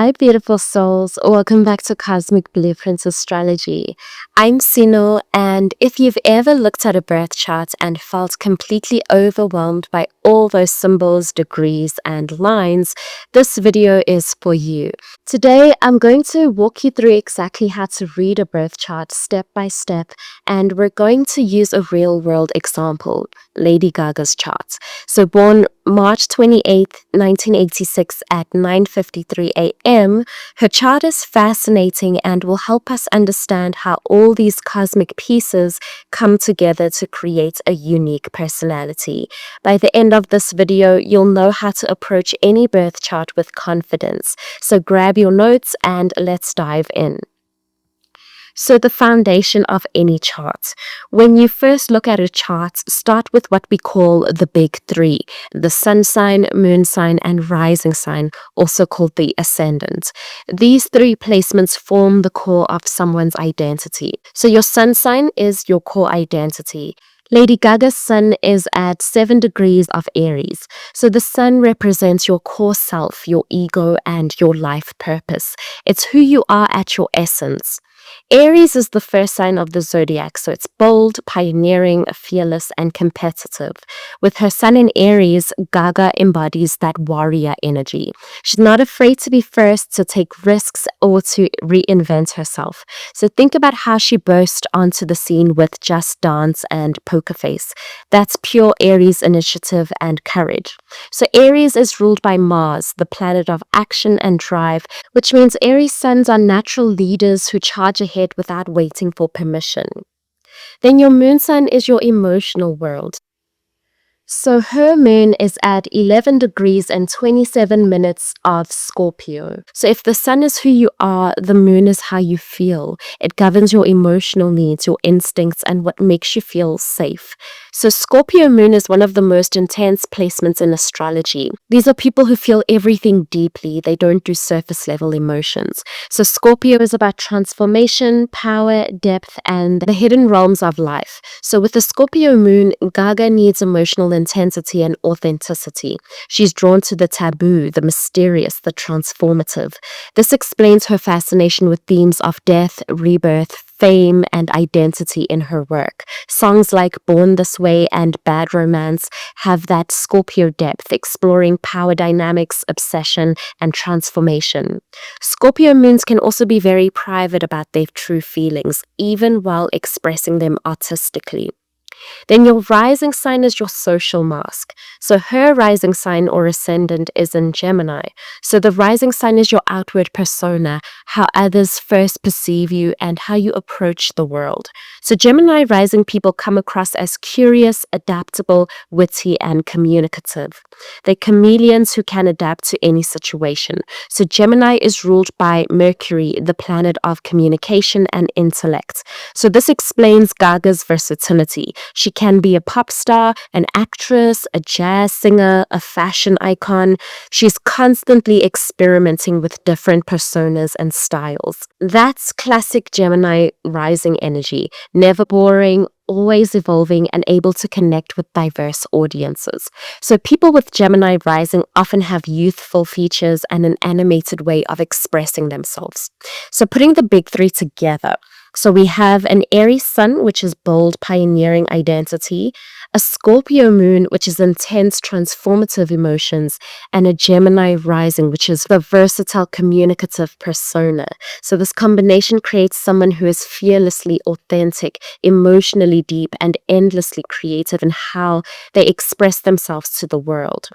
Hi, beautiful souls. Welcome back to Cosmic Blueprints Astrology. I'm Sino, and if you've ever looked at a birth chart and felt completely overwhelmed by all those symbols, degrees, and lines, this video is for you. Today, I'm going to walk you through exactly how to read a birth chart step by step, and we're going to use a real-world example, Lady Gaga's chart. So born March 28th, 1986 at 9:53 a.m., her chart is fascinating and will help us understand how all these cosmic pieces come together to create a unique personality. By the end of this video, you'll know how to approach any birth chart with confidence. So grab your notes and let's dive in. So the foundation of any chart. When you first look at a chart, start with what we call the big three: the sun sign, moon sign, and rising sign, also called the ascendant. These three placements form the core of someone's identity. So your sun sign is your core identity. Lady Gaga's sun is at 7 degrees of Aries. So the sun represents your core self, your ego, and your life purpose. It's who you are at your essence. Aries is the first sign of the zodiac, so it's bold, pioneering, fearless, and competitive. With her sun in Aries, Gaga embodies that warrior energy. She's not afraid to be first, to take risks, or to reinvent herself. So think about how she burst onto the scene with Just Dance and Poker Face. That's pure Aries initiative and courage. So Aries is ruled by Mars, the planet of action and drive, which means Aries suns are natural leaders who charge ahead without waiting for permission. Then your moon sign is your emotional world. So her moon is at 11 degrees and 27 minutes of Scorpio. So if the sun is who you are, the moon is how you feel. It governs your emotional needs, your instincts, and what makes you feel safe. So Scorpio moon is one of the most intense placements in astrology. These are people who feel everything deeply. They don't do surface level emotions. So Scorpio is about transformation, power, depth, and the hidden realms of life. So with the Scorpio moon, Gaga needs emotional intensity and authenticity. She's drawn to the taboo, the mysterious, the transformative. This explains her fascination with themes of death, rebirth, fame, and identity in her work. Songs like Born This Way and Bad Romance have that Scorpio depth, exploring power dynamics, obsession, and transformation. Scorpio moons can also be very private about their true feelings, even while expressing them artistically. Then your rising sign is your social mask. So her rising sign or ascendant is in Gemini. So the rising sign is your outward persona, how others first perceive you and how you approach the world. So Gemini rising people come across as curious, adaptable, witty, and communicative. They're chameleons who can adapt to any situation. So Gemini is ruled by Mercury, the planet of communication and intellect. So this explains Gaga's versatility. She can be a pop star, an actress, a jazz singer, a fashion icon. She's constantly experimenting with different personas and styles. That's classic Gemini rising energy. Never boring, always evolving, and able to connect with diverse audiences. So people with Gemini rising often have youthful features and an animated way of expressing themselves. So putting the big three together, so we have an Aries sun, which is bold, pioneering identity, a Scorpio moon, which is intense, transformative emotions, and a Gemini rising, which is the versatile, communicative persona. So this combination creates someone who is fearlessly authentic, emotionally deep, and endlessly creative in how they express themselves to the world.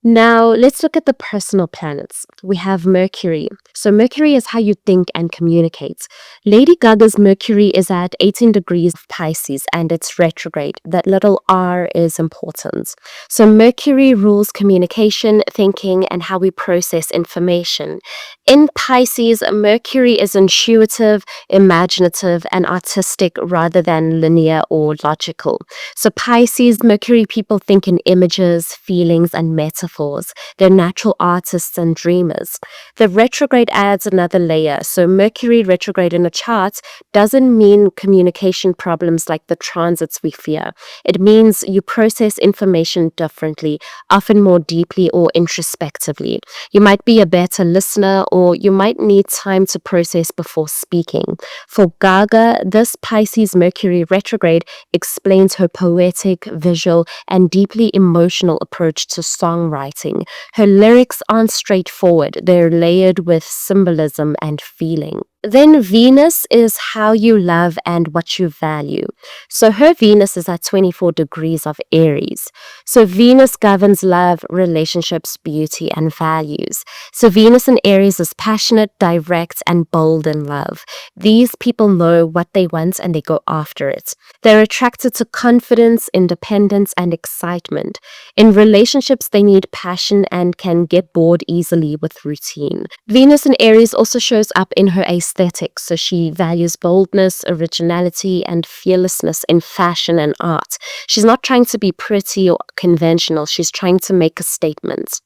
Now, let's look at the personal planets. We have Mercury. So Mercury is how you think and communicate. Lady Gaga's Mercury is at 18 degrees of Pisces and it's retrograde. That little R is important. So Mercury rules communication, thinking, and how we process information. In Pisces, Mercury is intuitive, imaginative, and artistic rather than linear or logical. So Pisces, Mercury people think in images, feelings, and metaphors. metaphors. They're natural artists and dreamers. The retrograde adds another layer. So Mercury retrograde in a chart doesn't mean communication problems like the transits we fear. It means you process information differently, often more deeply or introspectively. You might be a better listener, or you might need time to process before speaking. For Gaga, this Pisces Mercury retrograde explains her poetic, visual, and deeply emotional approach to songwriting. Her lyrics aren't straightforward, they're layered with symbolism and feeling. Then Venus is how you love and what you value. So her Venus is at 24 degrees of Aries. So Venus governs love, relationships, beauty, and values. So Venus in Aries is passionate, direct, and bold in love. These people know what they want and they go after it. They're attracted to confidence, independence, and excitement. In relationships, they need passion and can get bored easily with routine. Venus in Aries also shows up in her aesthetics, so she values boldness, originality, and fearlessness in fashion and art. She's not trying to be pretty or conventional, she's trying to make a statement.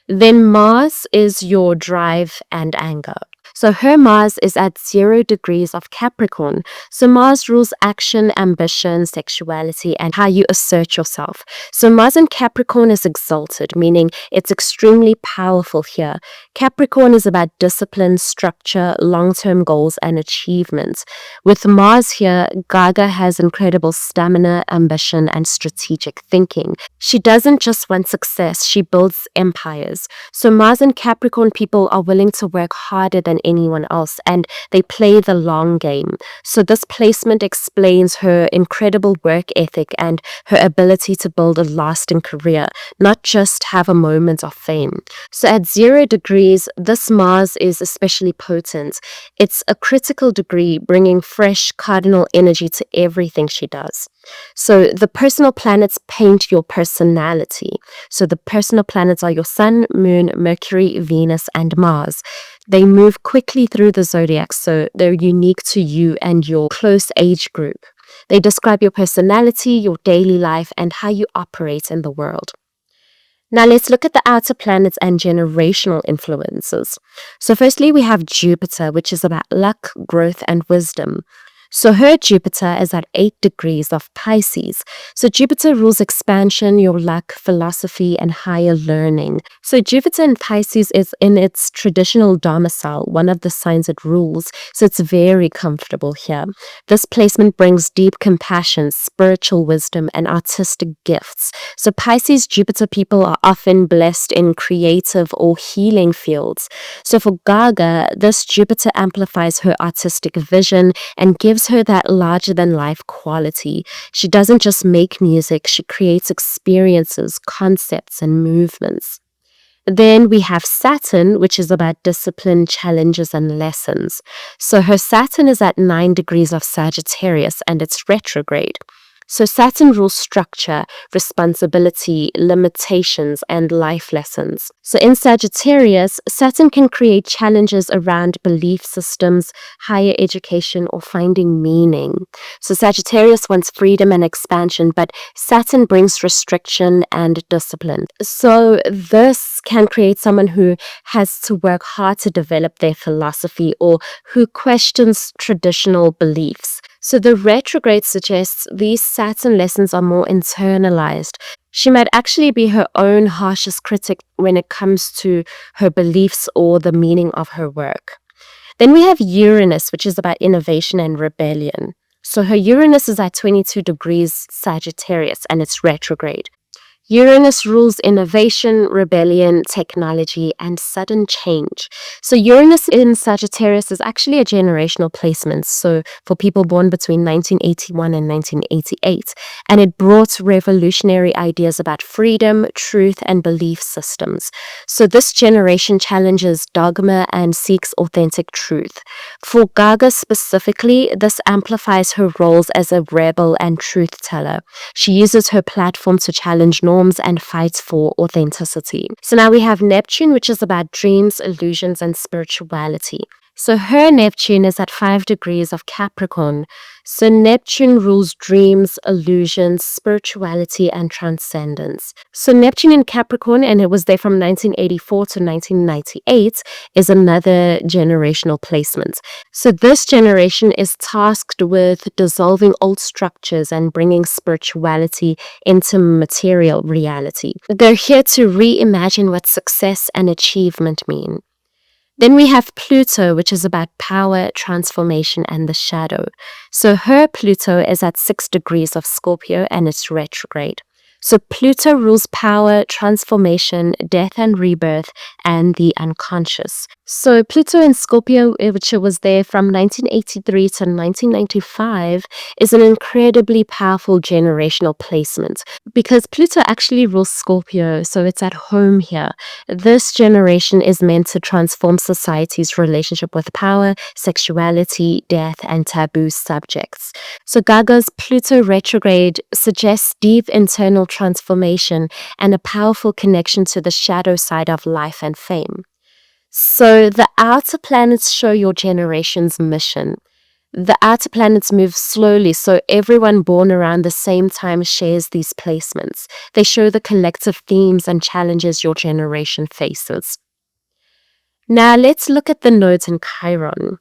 Then Mars is your drive and anger. So her Mars is at 0 degrees of Capricorn. So Mars rules action, ambition, sexuality, and how you assert yourself. So Mars in Capricorn is exalted, meaning it's extremely powerful here. Capricorn is about discipline, structure, long-term goals, and achievements. With Mars here, Gaga has incredible stamina, ambition, and strategic thinking. She doesn't just want success, she builds empires. So Mars and Capricorn people are willing to work harder than anyone else, and they play the long game. So this placement explains her incredible work ethic and her ability to build a lasting career, not just have a moment of fame. So at 0 degrees, this Mars is especially potent. It's a critical degree, bringing fresh cardinal energy to everything she does. So the personal planets paint your personality. So the personal planets are your Sun, Moon, Mercury, Venus, and Mars. They move quickly through the zodiac, so they're unique to you and your close age group. They describe your personality, your daily life, and how you operate in the world. Now let's look at the outer planets and generational influences. So firstly, we have Jupiter, which is about luck, growth, and wisdom. So her Jupiter is at 8 degrees of Pisces. So Jupiter rules expansion, your luck, philosophy, and higher learning. So Jupiter in Pisces is in its traditional domicile, one of the signs it rules. So it's very comfortable here. This placement brings deep compassion, spiritual wisdom, and artistic gifts. So Pisces Jupiter people are often blessed in creative or healing fields. So for Gaga, this Jupiter amplifies her artistic vision and gives her that larger-than-life quality. She doesn't just make music, she creates experiences, concepts, and movements. Then we have Saturn, which is about discipline, challenges, and lessons. So her Saturn is at 9 degrees of Sagittarius, and it's retrograde. So Saturn rules structure, responsibility, limitations, and life lessons. So in Sagittarius, Saturn can create challenges around belief systems, higher education, or finding meaning. So Sagittarius wants freedom and expansion, but Saturn brings restriction and discipline. So this can create someone who has to work hard to develop their philosophy or who questions traditional beliefs. So the retrograde suggests these Saturn lessons are more internalized. She might actually be her own harshest critic when it comes to her beliefs or the meaning of her work. Then we have Uranus, which is about innovation and rebellion. So her Uranus is at 22 degrees Sagittarius and it's retrograde. Uranus rules innovation, rebellion, technology, and sudden change. So Uranus in Sagittarius is actually a generational placement, so for people born between 1981 and 1988, and it brought revolutionary ideas about freedom, truth, and belief systems. So this generation challenges dogma and seeks authentic truth. For Gaga specifically, this amplifies her roles as a rebel and truth teller. She uses her platform to challenge norms and fights for authenticity. So now we have Neptune, which is about dreams, illusions, and spirituality. So her Neptune is at 5 degrees of Capricorn. So Neptune rules dreams, illusions, spirituality, and transcendence. So Neptune in Capricorn, and it was there from 1984 to 1998, is another generational placement. So this generation is tasked with dissolving old structures and bringing spirituality into material reality. They're here to reimagine what success and achievement mean. Then we have Pluto, which is about power, transformation, and the shadow. So her Pluto is at 6 degrees of Scorpio and it's retrograde. So Pluto rules power, transformation, death and rebirth, and the unconscious. So Pluto in Scorpio, which was there from 1983 to 1995, is an incredibly powerful generational placement because Pluto actually rules Scorpio, so it's at home here. This generation is meant to transform society's relationship with power, sexuality, death, and taboo subjects. So Gaga's Pluto retrograde suggests deep internal transformation and a powerful connection to the shadow side of life and fame. So the outer planets show your generation's mission. The outer planets move slowly, so everyone born around the same time shares these placements. They show the collective themes and challenges your generation faces. Now let's look at the nodes in Chiron.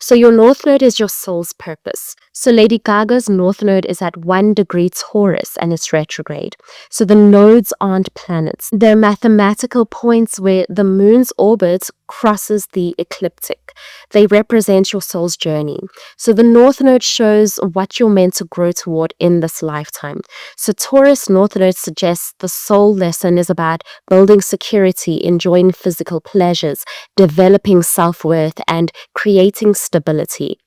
So your north node is your soul's purpose. So Lady Gaga's north node is at 1 degree Taurus and it's retrograde. So the nodes aren't planets. They're mathematical points where the moon's orbit crosses the ecliptic. They represent your soul's journey. So the north node shows what you're meant to grow toward in this lifetime. So Taurus north node suggests the soul lesson is about building security, enjoying physical pleasures, developing self-worth, and creating stability.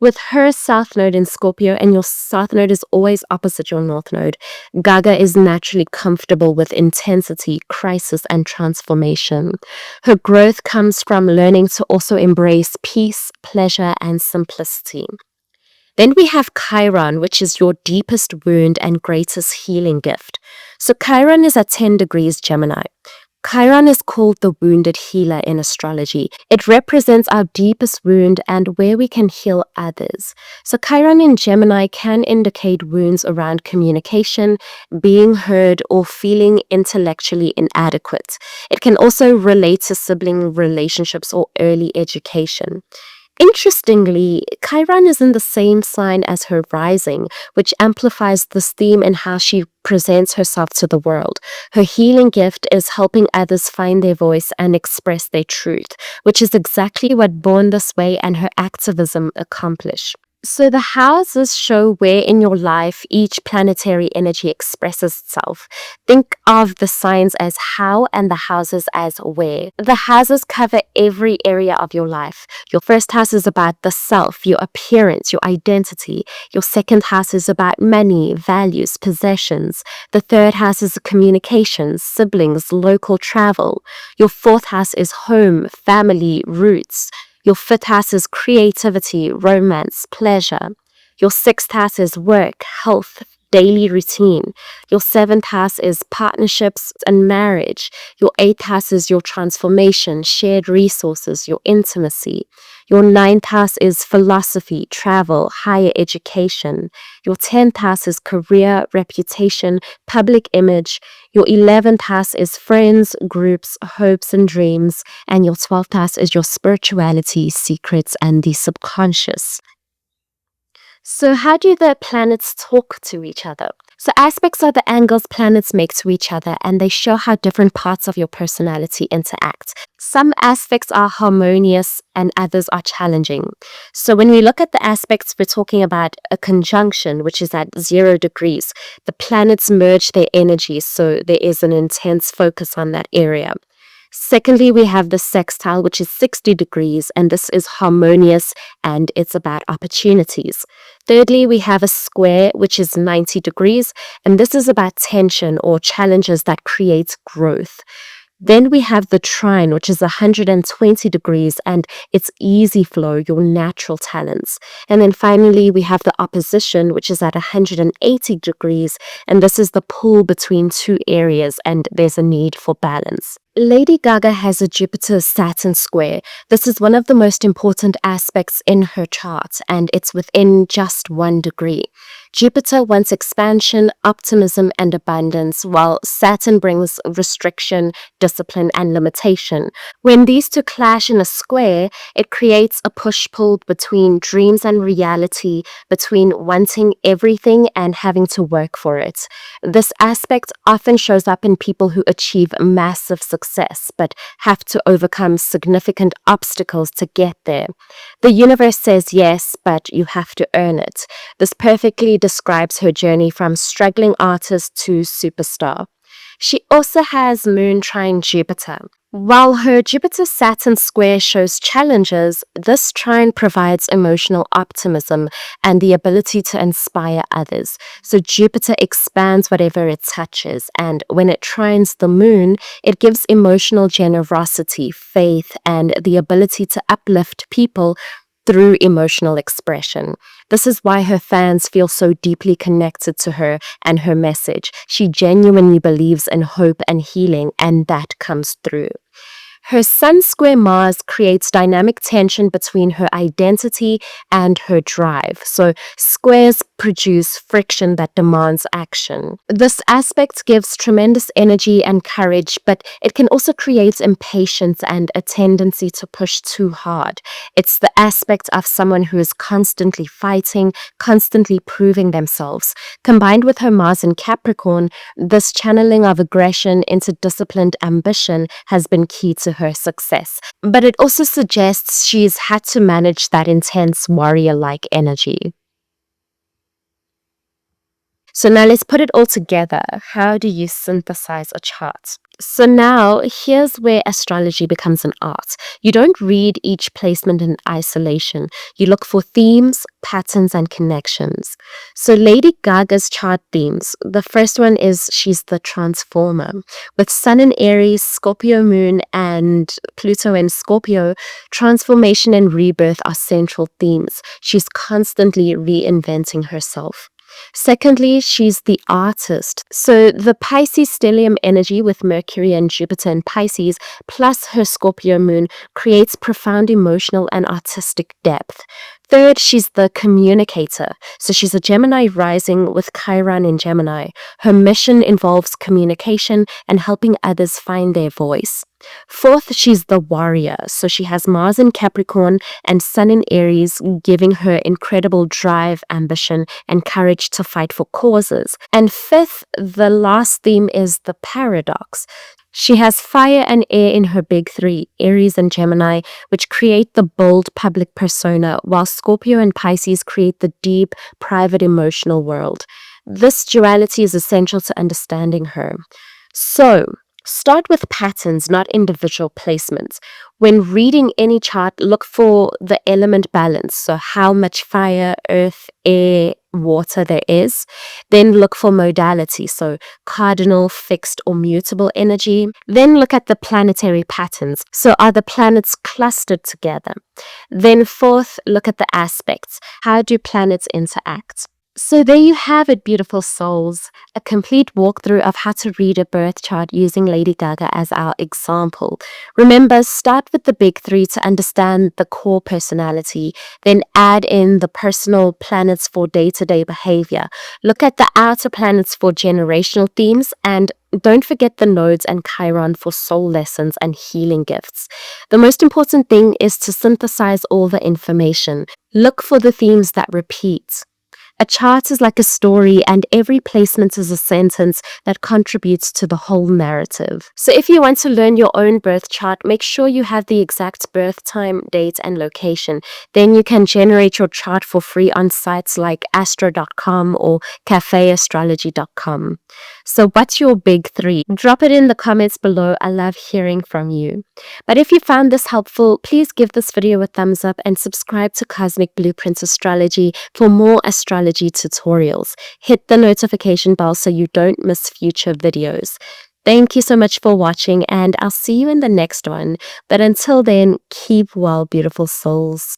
With her south node in Scorpio, and your south node is always opposite your north node, Gaga is naturally comfortable with intensity, crisis, and transformation. Her growth comes from learning to also embrace peace, pleasure, and simplicity. Then we have Chiron, which is your deepest wound and greatest healing gift. So Chiron is at 10 degrees Gemini. Chiron is called the wounded healer in astrology. It represents our deepest wound and where we can heal others. So Chiron in Gemini can indicate wounds around communication, being heard, or feeling intellectually inadequate. It can also relate to sibling relationships or early education. Interestingly, Chiron is in the same sign as her rising, which amplifies this theme in how she presents herself to the world. Her healing gift is helping others find their voice and express their truth, which is exactly what Born This Way and her activism accomplish. So the houses show where in your life each planetary energy expresses itself. Think of the signs as how and the houses as where. The houses cover every area of your life. Your first house is about the self, your appearance, your identity. Your second house is about money, values, possessions. The third house is communications, siblings, local travel. Your fourth house is home, family, roots. Your fifth house is creativity, romance, pleasure. Your sixth house is work, health, daily routine. Your seventh house is partnerships and marriage. Your eighth house is your transformation, shared resources, your intimacy. Your ninth house is philosophy, travel, higher education. Your 10th house is career, reputation, public image. Your 11th house is friends, groups, hopes, and dreams. And your 12th house is your spirituality, secrets, and the subconscious. So how do the planets talk to each other? So aspects are the angles planets make to each other, and they show how different parts of your personality interact. Some aspects are harmonious and others are challenging. So when we look at the aspects, we're talking about a conjunction, which is at 0 degrees. The planets merge their energies, so there is an intense focus on that area. Secondly, we have the sextile, which is 60 degrees, and this is harmonious and it's about opportunities. Thirdly, we have a square, which is 90 degrees, and this is about tension or challenges that create growth. Then we have the trine, which is 120 degrees, and it's easy flow, your natural talents. And then finally, we have the opposition, which is at 180 degrees, and this is the pull between two areas, and there's a need for balance. Lady Gaga has a Jupiter-Saturn square. This is one of the most important aspects in her chart, and it's within just 1 degree. Jupiter wants expansion, optimism, and abundance, while Saturn brings restriction, discipline, and limitation. When these two clash in a square, it creates a push-pull between dreams and reality, between wanting everything and having to work for it. This aspect often shows up in people who achieve massive success but have to overcome significant obstacles to get there. The universe says yes, but you have to earn it. This perfectly describes her journey from struggling artist to superstar. She also has Moon trine Jupiter. While her Jupiter-Saturn square shows challenges, this trine provides emotional optimism and the ability to inspire others. So Jupiter expands whatever it touches, and when it trines the Moon, it gives emotional generosity, faith, and the ability to uplift people through emotional expression. This is why her fans feel so deeply connected to her and her message. She genuinely believes in hope and healing, and that comes through. Her Sun square Mars creates dynamic tension between her identity and her drive. So squares produce friction that demands action. This aspect gives tremendous energy and courage, but it can also create impatience and a tendency to push too hard. It's the aspect of someone who is constantly fighting, constantly proving themselves. Combined with her Mars in Capricorn, this channeling of aggression into disciplined ambition has been key to her success. But it also suggests she's had to manage that intense warrior-like energy. So now let's put it all together. How do you synthesize a chart? So now here's where astrology becomes an art. You don't read each placement in isolation. You look for themes, patterns, and connections. So Lady Gaga's chart themes. The first one is she's the transformer. With Sun in Aries, Scorpio moon, and Pluto in Scorpio, transformation and rebirth are central themes. She's constantly reinventing herself. Secondly, she's the artist. So the Pisces stellium energy with Mercury and Jupiter in Pisces, plus her Scorpio moon, creates profound emotional and artistic depth. Third, she's the communicator. So she's a Gemini rising with Chiron in Gemini. Her mission involves communication and helping others find their voice. Fourth, she's the warrior. So she has Mars in Capricorn and Sun in Aries, giving her incredible drive, ambition, and courage to fight for causes. And fifth, the last theme is the paradox. She has fire and air in her big three, Aries and Gemini, which create the bold public persona, while Scorpio and Pisces create the deep, private, emotional world. This duality is essential to understanding her. So, start with patterns, not individual placements. When reading any chart, look for the element balance. So how much fire, earth, air, water there is. Then look for modality. So cardinal, fixed, or mutable energy. Then look at the planetary patterns. So are the planets clustered together? Then fourth, look at the aspects. How do planets interact? So there you have it, beautiful souls. A complete walkthrough of how to read a birth chart using Lady Gaga as our example. Remember, start with the big three to understand the core personality, then add in the personal planets for day-to-day behavior. Look at the outer planets for generational themes, and don't forget the nodes and Chiron for soul lessons and healing gifts. The most important thing is to synthesize all the information. Look for the themes that repeat. A chart is like a story, and every placement is a sentence that contributes to the whole narrative. So if you want to learn your own birth chart, make sure you have the exact birth time, date, and location. Then you can generate your chart for free on sites like astro.com or cafeastrology.com. So what's your big three? Drop it in the comments below. I love hearing from you. But if you found this helpful, please give this video a thumbs up and subscribe to Cosmic Blueprints Astrology for more astrology tutorials. Hit the notification bell so you don't miss future videos. Thank you so much for watching, and I'll see you in the next one. But until then, keep well, beautiful souls.